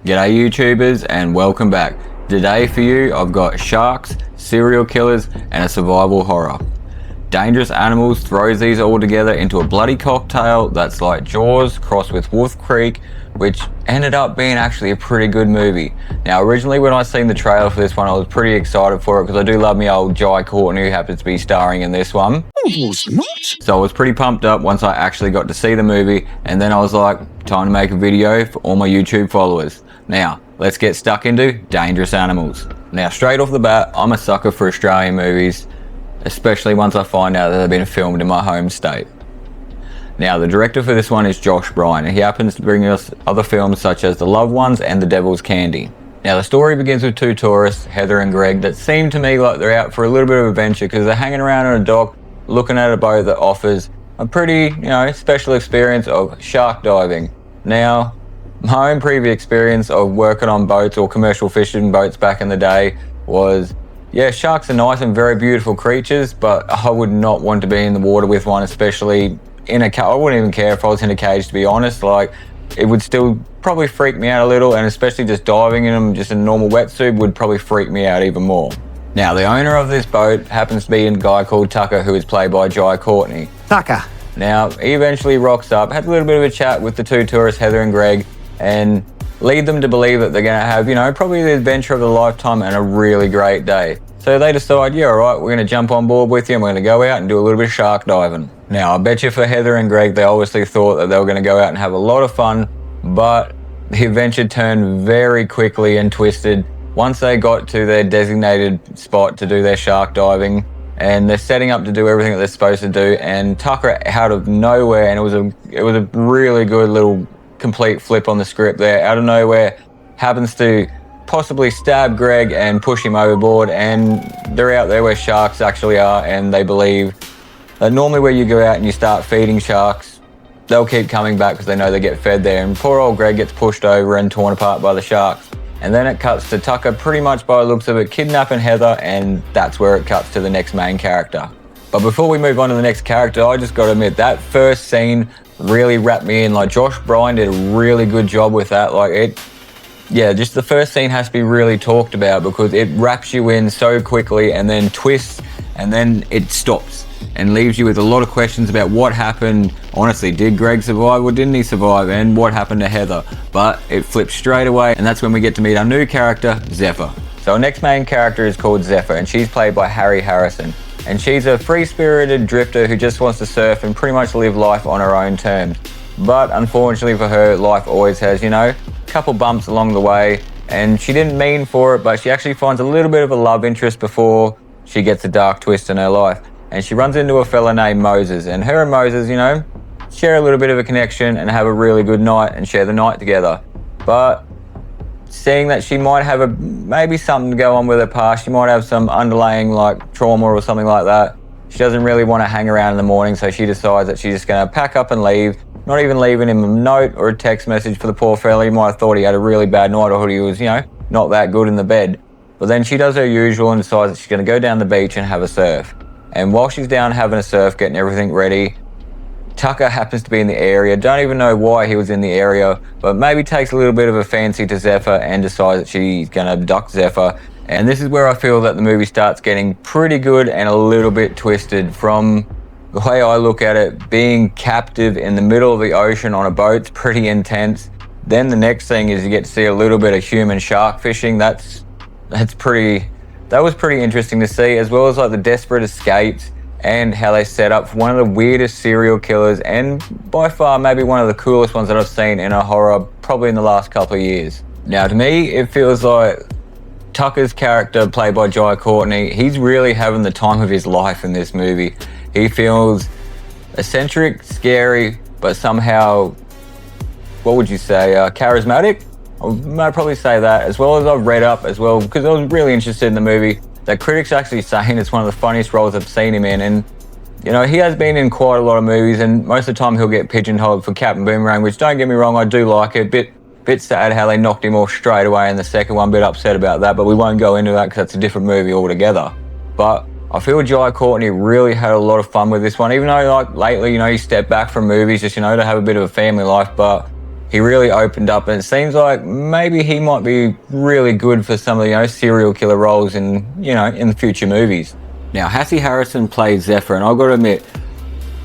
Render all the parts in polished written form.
G'day YouTubers and welcome back. Today for you I've got sharks, serial killers and a survival horror. Dangerous Animals throws these all together into a bloody cocktail that's like Jaws crossed with Wolf Creek, which ended up being actually a pretty good movie. Now originally when I seen the trailer for this one I was pretty excited for it because I do love me old Jai Courtney who happens to be starring in this one. So I was pretty pumped up once I actually got to see the movie, and then I was like, time to make a video for all my YouTube followers. Now, let's get stuck into Dangerous Animals. Now, straight off the bat, I'm a sucker for Australian movies, especially once I find out that they've been filmed in my home state. Now, the director for this one is Sean Byrne, and he happens to bring us other films such as The Loved Ones and The Devil's Candy. Now, the story begins with two tourists, Heather and Greg, that seem to me like they're out for a little bit of adventure because they're hanging around on a dock, looking at a boat that offers a pretty, special experience of shark diving. Now, my own previous experience of working on boats or commercial fishing boats back in the day was, yeah, sharks are nice and very beautiful creatures, but I would not want to be in the water with one, especially in a cage. I wouldn't even care if I was in a cage, to be honest. Like, it would still probably freak me out a little, and especially just diving in them, just in a normal wetsuit, would probably freak me out even more. Now, the owner of this boat happens to be a guy called Tucker, who is played by Jai Courtney. Tucker. Now, he eventually rocks up, had a little bit of a chat with the two tourists, Heather and Greg, and lead them to believe that they're going to have, probably the adventure of a lifetime and a really great day. So they decide, yeah, all right, we're going to jump on board with you and we're going to go out and do a little bit of shark diving. Now, I bet you for Heather and Greg, they obviously thought that they were going to go out and have a lot of fun, but the adventure turned very quickly and twisted once they got to their designated spot to do their shark diving, and they're setting up to do everything that they're supposed to do, and Tucker out of nowhere, and it was a really good little complete flip on the script there, out of nowhere happens to possibly stab Greg and push him overboard, and they're out there where sharks actually are, and they believe that normally where you go out and you start feeding sharks, they'll keep coming back because they know they get fed there, and poor old Greg gets pushed over and torn apart by the sharks. And then it cuts to Tucker, pretty much by the looks of it, kidnapping Heather, and that's where it cuts to the next main character. But before we move on to the next character, I just got to admit, that first scene really wrapped me in. Like, Josh Byrne did a really good job with that. Just the first scene has to be really talked about because it wraps you in so quickly and then twists and then it stops and leaves you with a lot of questions about what happened. Honestly, did Greg survive or didn't he survive, and what happened to Heather? But it flips straight away, and that's when we get to meet our new character, Zephyr. So our next main character is called Zephyr, and she's played by Hassie Harrison. And she's a free-spirited drifter who just wants to surf and pretty much live life on her own terms. But unfortunately for her, life always has, a couple bumps along the way, and she didn't mean for it, but she actually finds a little bit of a love interest before she gets a dark twist in her life. And she runs into a fella named Moses, and her and Moses, share a little bit of a connection and have a really good night and share the night together. But seeing that she might have maybe something to go on with her past, she might have some underlying trauma or something like that, she doesn't really want to hang around in the morning, so she decides that she's just going to pack up and leave, not even leaving him a note or a text message for the poor fella. He might have thought he had a really bad night or he was, not that good in the bed. But then she does her usual and decides that she's going to go down the beach and have a surf. And while she's down having a surf, getting everything ready, Tucker happens to be in the area. Don't even know why he was in the area, but maybe takes a little bit of a fancy to Zephyr and decides that she's going to abduct Zephyr. And this is where I feel that the movie starts getting pretty good and a little bit twisted. From the way I look at it, being captive in the middle of the ocean on a boat's pretty intense. Then the next thing is you get to see a little bit of human shark fishing. That was pretty interesting to see, as well as the desperate escapes and how they set up for one of the weirdest serial killers and by far maybe one of the coolest ones that I've seen in a horror probably in the last couple of years. Now to me, it feels like Tucker's character, played by Jai Courtney, he's really having the time of his life in this movie. He feels eccentric, scary, but somehow, what would you say, charismatic? I might probably say that, as well as I've read up as well, because I was really interested in the movie, that critics actually saying it's one of the funniest roles I've seen him in. And he has been in quite a lot of movies, and most of the time he'll get pigeonholed for Captain Boomerang, which, don't get me wrong, I do like it. Bit sad how they knocked him off straight away in the second one, bit upset about that, but we won't go into that because that's a different movie altogether. But I feel Jai Courtney really had a lot of fun with this one, even though lately, he stepped back from movies just, to have a bit of a family life, but he really opened up, and it seems like maybe he might be really good for some of the serial killer roles in in the future movies. Now, Hassie Harrison played Zephyr, and I've got to admit,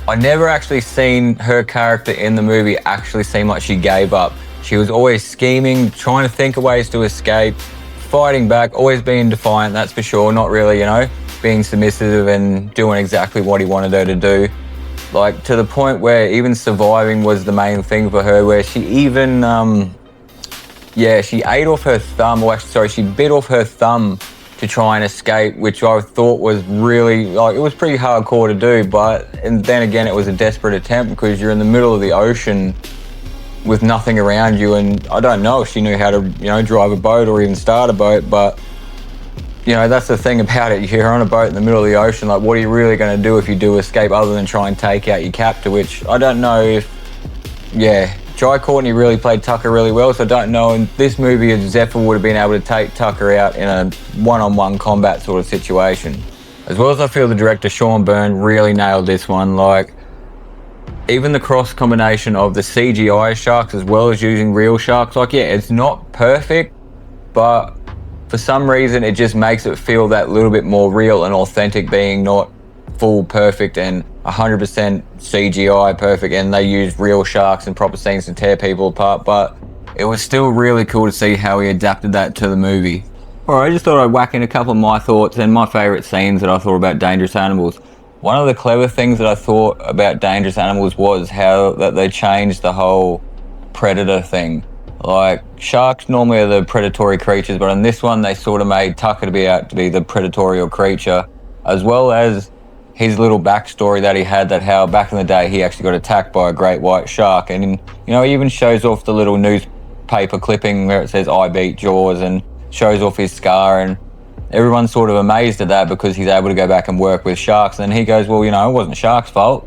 I never actually seen her character in the movie actually seem like she gave up. She was always scheming, trying to think of ways to escape, fighting back, always being defiant, that's for sure. Not really, being submissive and doing exactly what he wanted her to do. Like, to the point where even surviving was the main thing for her, where she even, she ate off her thumb, or actually, sorry, she bit off her thumb to try and escape, which I thought was really, it was pretty hardcore to do, and then again, it was a desperate attempt because you're in the middle of the ocean with nothing around you, and I don't know if she knew how to, drive a boat or even start a boat, but, that's the thing about it. You're on a boat in the middle of the ocean, like, what are you really going to do if you do escape other than try and take out your captor, which I don't know if, Jai Courtney really played Tucker really well, so I don't know in this movie if Zephyr would have been able to take Tucker out in a one-on-one combat sort of situation. As well as I feel the director Sean Byrne really nailed this one, like even the cross combination of the CGI sharks as well as using real sharks, it's not perfect, but for some reason it just makes it feel that little bit more real and authentic, being not full perfect and 100% CGI perfect, and they used real sharks and proper scenes to tear people apart, but it was still really cool to see how he adapted that to the movie. Alright, I just thought I'd whack in a couple of my thoughts and my favourite scenes that I thought about Dangerous Animals. One of the clever things that I thought about Dangerous Animals was how that they changed the whole predator thing. Like, sharks normally are the predatory creatures, but in this one they sort of made Tucker to be the predatorial creature, as well as his little backstory that he had, that how back in the day he actually got attacked by a great white shark, and he even shows off the little newspaper clipping where it says "I beat Jaws" and shows off his scar, and everyone's sort of amazed at that because he's able to go back and work with sharks, and he goes, well, it wasn't shark's fault.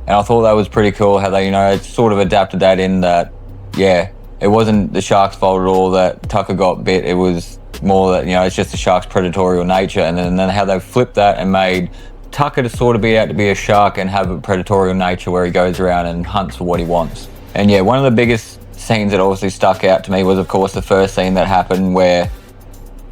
And I thought that was pretty cool how they sort of adapted that in that, it wasn't the shark's fault at all that Tucker got bit. It was more that it's just the shark's predatorial nature, and then how they flipped that and made Tucker to sort of be out to be a shark and have a predatorial nature where he goes around and hunts for what he wants. And one of the biggest scenes that obviously stuck out to me was, of course, the first scene that happened where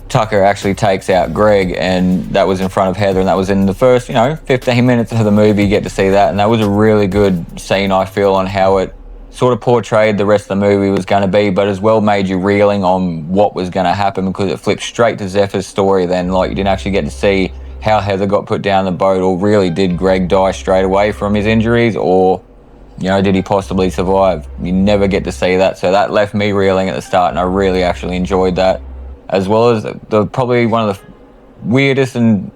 Tucker actually takes out Greg, and that was in front of Heather, and that was in the first 15 minutes of the movie. You get to see that, and that was a really good scene, I feel, on how it sort of portrayed the rest of the movie was going to be, but as well made you reeling on what was going to happen, because it flipped straight to Zephyr's story then. Like, you didn't actually get to see how Heather got put down the boat, or really did Greg die straight away from his injuries, or did he possibly survive? You never get to see that, so that left me reeling at the start, and I really actually enjoyed that. As well as probably one of the weirdest and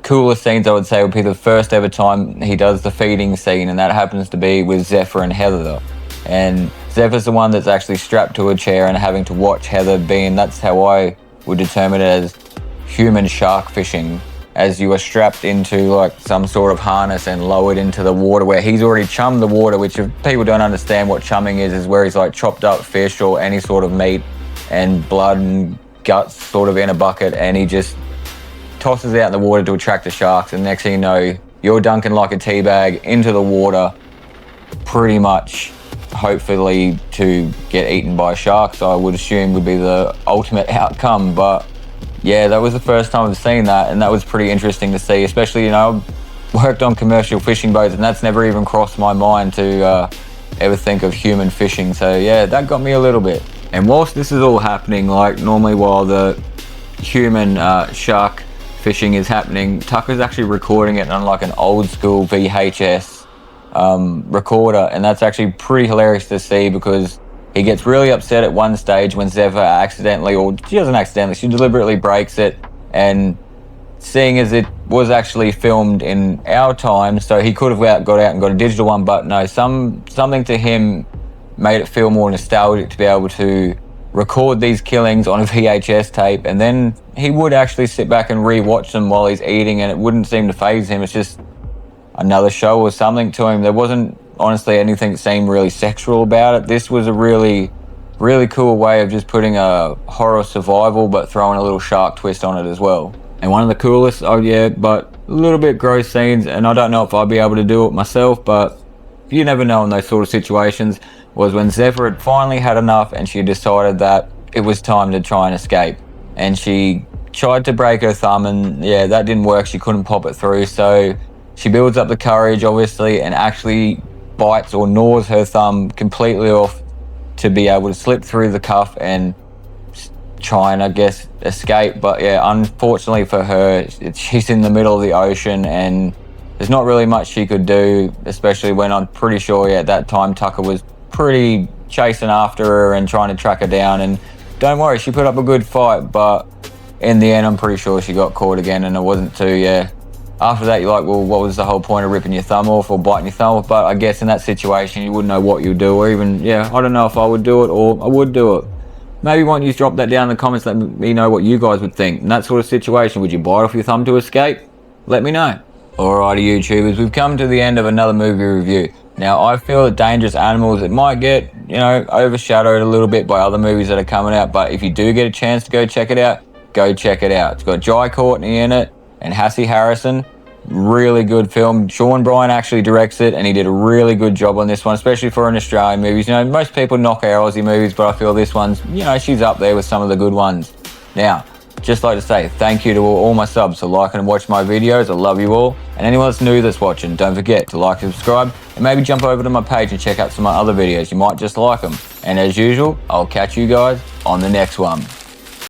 coolest scenes I would say would be the first ever time he does the feeding scene, and that happens to be with Zephyr and Heather. And Zephyr's the one that's actually strapped to a chair and having to watch Heather being, that's how I would determine it, as human shark fishing, as you are strapped into like some sort of harness and lowered into the water where he's already chummed the water, which if people don't understand what chumming is where he's like chopped up fish or any sort of meat and blood and guts sort of in a bucket, and he just tosses it out in the water to attract the sharks, and next thing you know, you're dunking like a tea bag into the water, pretty much hopefully to get eaten by sharks, I would assume would be the ultimate outcome. But that was the first time I've seen that, and that was pretty interesting to see, especially, I've worked on commercial fishing boats, and that's never even crossed my mind to ever think of human fishing. So that got me a little bit. And whilst this is all happening, like normally while the human shark fishing is happening, Tucker's actually recording it on like an old school VHS recorder, and that's actually pretty hilarious to see, because he gets really upset at one stage when Zephyr accidentally, or she doesn't accidentally, she deliberately breaks it, and seeing as it was actually filmed in our time, so he could have got out and got a digital one, but no, something to him made it feel more nostalgic to be able to record these killings on a VHS tape, and then he would actually sit back and re-watch them while he's eating, and it wouldn't seem to faze him. It's just another show or something to him. There wasn't honestly anything that seemed really sexual about it. This was a really, really cool way of just putting a horror survival but throwing a little shark twist on it as well. And one of the coolest, but a little bit gross scenes, and I don't know if I'll be able to do it myself, but you never know in those sort of situations. was when Zephyr had finally had enough and she decided that it was time to try and escape. And she tried to break her thumb, and yeah, that didn't work. She couldn't pop it through. So she builds up the courage, obviously, and actually bites or gnaws her thumb completely off to be able to slip through the cuff and try and, I guess, escape. But yeah, unfortunately for her, she's in the middle of the ocean and there's not really much she could do, especially when I'm pretty sure at that time Tucker was pretty chasing after her and trying to track her down. And don't worry, she put up a good fight, but in the end I'm pretty sure she got caught again, and it wasn't too, yeah. After that, you're like, well, what was the whole point of ripping your thumb off or biting your thumb off? But I guess in that situation, you wouldn't know what you'd do, or even, yeah, I don't know if I would do it or I would do it. Maybe why don't you drop that down in the comments, let me know what you guys would think. In that sort of situation, would you bite off your thumb to escape? Let me know. Alrighty, YouTubers, we've come to the end of another movie review. Now, I feel that Dangerous Animals, it might get, you know, overshadowed a little bit by other movies that are coming out, but if you do get a chance to go check it out, go check it out. It's got Jai Courtney in it and Hassie Harrison. Really good film. Sean Byrne actually directs it, and he did a really good job on this one, especially for an Australian movies. You know, most people knock our Aussie movies, but I feel this one's, you know, she's up there with some of the good ones. Now, just like to say thank you to all my subs for liking and watching my videos. I love you all. And anyone that's new that's watching, don't forget to like and subscribe, and maybe jump over to my page and check out some of my other videos. You might just like them. And as usual, I'll catch you guys on the next one.